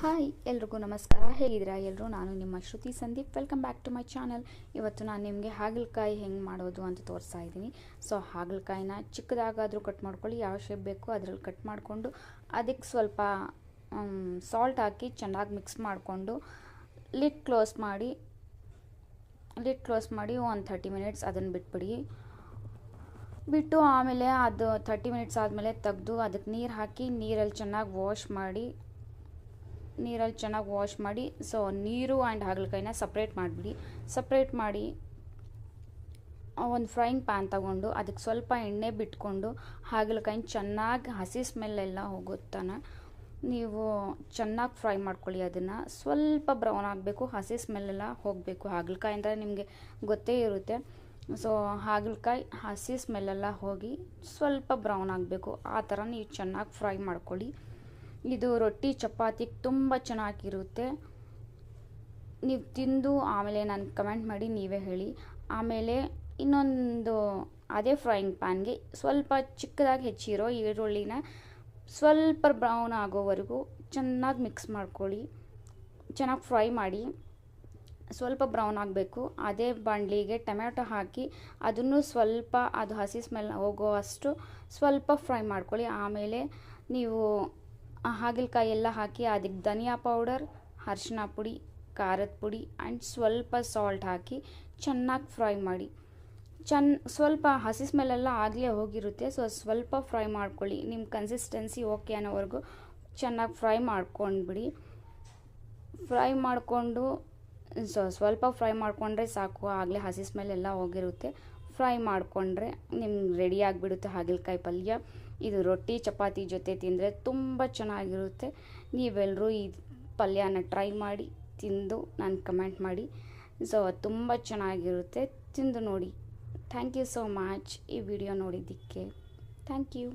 Hi ಎಲ್ರಿಗೂ ನಮಸ್ಕಾರ. ಹೇಗಿದ್ದೀರಾ ಎಲ್ಲರೂ? ನಾನು ನಿಮ್ಮ Shruti Sandeep. Welcome back to my channel. ಇವತ್ತು ನಾನು ನಿಮಗೆ ಹಾಗಲಕಾಯಿ ಹೆಂಗೆ ಮಾಡೋದು ಅಂತ ತೋರಿಸ್ತಾ ಇದ್ದೀನಿ. ಸೊ ಹಾಗಲಕಾಯಿನ ಚಿಕ್ಕದಾಗಾದರೂ ಕಟ್ ಮಾಡ್ಕೊಳ್ಳಿ, ಯಾವ ಶೇಪ್ ಬೇಕೋ ಅದರಲ್ಲಿ ಕಟ್ ಮಾಡಿಕೊಂಡು ಅದಕ್ಕೆ ಸ್ವಲ್ಪ ಸಾಲ್ಟ್ ಹಾಕಿ ಚೆನ್ನಾಗಿ ಮಿಕ್ಸ್ ಮಾಡಿಕೊಂಡು ಲಿಡ್ ಕ್ಲೋಸ್ ಮಾಡಿ ಒಂದು 30 ಮಿನಿಟ್ಸ್ ಅದನ್ನು ಬಿಟ್ಟು ಆಮೇಲೆ ಅದು 30 ಮಿನಿಟ್ಸ್ ಆದಮೇಲೆ ತೆಗೆದು ಅದಕ್ಕೆ ನೀರು ಹಾಕಿ ನೀರಲ್ಲಿ ಚೆನ್ನಾಗಿ ವಾಶ್ ಮಾಡಿ ಸೊ ನೀರು ಆ್ಯಂಡ್ ಹಾಗಲಕಾಯಿನ ಸಪ್ರೇಟ್ ಮಾಡಿ ಒಂದು ಫ್ರೈಯಿಂಗ್ ಪ್ಯಾನ್ ತಗೊಂಡು ಅದಕ್ಕೆ ಸ್ವಲ್ಪ ಎಣ್ಣೆ ಬಿಟ್ಕೊಂಡು ಹಾಗಲಕಾಯಿನ ಚೆನ್ನಾಗಿ ಹಸಿ ಸ್ಮೆಲ್ಲೆಲ್ಲ ಹೋಗುತ್ತಾನ ನೀವು ಚೆನ್ನಾಗಿ ಫ್ರೈ ಮಾಡ್ಕೊಳ್ಳಿ. ಅದನ್ನು ಸ್ವಲ್ಪ ಬ್ರೌನ್ ಆಗಬೇಕು, ಹಸಿ ಸ್ಮೆಲ್ಲೆಲ್ಲ ಹೋಗಬೇಕು. ಹಾಗಲಕಾಯಿ ಅಂದರೆ ನಿಮಗೆ ಗೊತ್ತೇ ಇರುತ್ತೆ. ಸೊ ಹಾಗಲಕಾಯಿ ಹಸಿ ಸ್ಮೆಲ್ಲೆಲ್ಲ ಹೋಗಿ ಸ್ವಲ್ಪ ಬ್ರೌನ್ ಆಗಬೇಕು. ಆ ಥರ ನೀವು ಚೆನ್ನಾಗಿ ಫ್ರೈ ಮಾಡ್ಕೊಳ್ಳಿ. ಇದು ರೊಟ್ಟಿ ಚಪಾತಿಗೆ ತುಂಬ ಚೆನ್ನಾಗಿರುತ್ತೆ. ನೀವು ತಿಂದು ಆಮೇಲೆ ನಾನು ಕಮೆಂಟ್ ಮಾಡಿ ನೀವೇ ಹೇಳಿ. ಆಮೇಲೆ ಇನ್ನೊಂದು ಅದೇ ಫ್ರೈಯಿಂಗ್ ಪ್ಯಾನ್ಗೆ ಸ್ವಲ್ಪ ಚಿಕ್ಕದಾಗಿ ಹೆಚ್ಚಿರೋ ಈರುಳ್ಳಿನ ಸ್ವಲ್ಪ ಬ್ರೌನ್ ಆಗೋವರೆಗೂ ಚೆನ್ನಾಗಿ ಮಿಕ್ಸ್ ಮಾಡ್ಕೊಳ್ಳಿ. ಚೆನ್ನಾಗಿ ಫ್ರೈ ಮಾಡಿ ಸ್ವಲ್ಪ ಬ್ರೌನ್ ಆಗಬೇಕು. ಅದೇ ಬಾಣಲಿಗೆ ಟೊಮ್ಯಾಟೊ ಹಾಕಿ ಅದನ್ನು ಸ್ವಲ್ಪ ಅದು ಹಸಿ ಸ್ಮೆಲ್ ಹೋಗೋ ಅಷ್ಟು ಸ್ವಲ್ಪ ಫ್ರೈ ಮಾಡ್ಕೊಳ್ಳಿ. ಆಮೇಲೆ ನೀವು ಹಾಗಲಕಾಯಿ ಎಲ್ಲ ಹಾಕಿ ಅದಕ್ಕೆ ಧನಿಯಾ ಪೌಡರ್, ಅರಿಶಿನ ಪುಡಿ, ಖಾರದ ಪುಡಿ ಆ್ಯಂಡ್ ಸ್ವಲ್ಪ ಸಾಲ್ಟ್ ಹಾಕಿ ಚೆನ್ನಾಗಿ ಫ್ರೈ ಮಾಡಿ. ಸ್ವಲ್ಪ ಹಸಿ ಸ್ಮೆಲ್ಲೆಲ್ಲ ಆಗಲೇ ಹೋಗಿರುತ್ತೆ. ಸೊ ಸ್ವಲ್ಪ ಫ್ರೈ ಮಾಡ್ಕೊಳ್ಳಿ. ನಿಮ್ಮ ಕನ್ಸಿಸ್ಟೆನ್ಸಿ ಓಕೆ ಅನ್ನೋವರೆಗೂ ಚೆನ್ನಾಗಿ ಫ್ರೈ ಮಾಡ್ಕೊಂಡ್ಬಿಡಿ. ಸ್ವಲ್ಪ ಫ್ರೈ ಮಾಡಿಕೊಂಡ್ರೆ ಸಾಕು, ಆಗಲೇ ಹಸಿ ಸ್ಮೆಲ್ಲೆಲ್ಲ ಹೋಗಿರುತ್ತೆ. ಫ್ರೈ ಮಾಡಿಕೊಂಡ್ರೆ ನಿಮ್ಗೆ ರೆಡಿ ಆಗಿಬಿಡುತ್ತೆ ಹಾಗಲಕಾಯಿ ಪಲ್ಯ. ಇದು ರೊಟ್ಟಿ ಚಪಾತಿ ಜೊತೆ ತಿಂದರೆ ತುಂಬ ಚೆನ್ನಾಗಿರುತ್ತೆ. ನೀವೆಲ್ಲರೂ ಈ ಪಲ್ಯನ ಟ್ರೈ ಮಾಡಿ ತಿಂದು ನಾನು ಕಮೆಂಟ್ ಮಾಡಿ. ಸೊ ತುಂಬ ಚೆನ್ನಾಗಿರುತ್ತೆ, ತಿಂದು ನೋಡಿ. ಥ್ಯಾಂಕ್ ಯು ಸೋ ಮಚ್ ಈ ವಿಡಿಯೋ ನೋಡಿದ್ದಕ್ಕೆ. Thank you.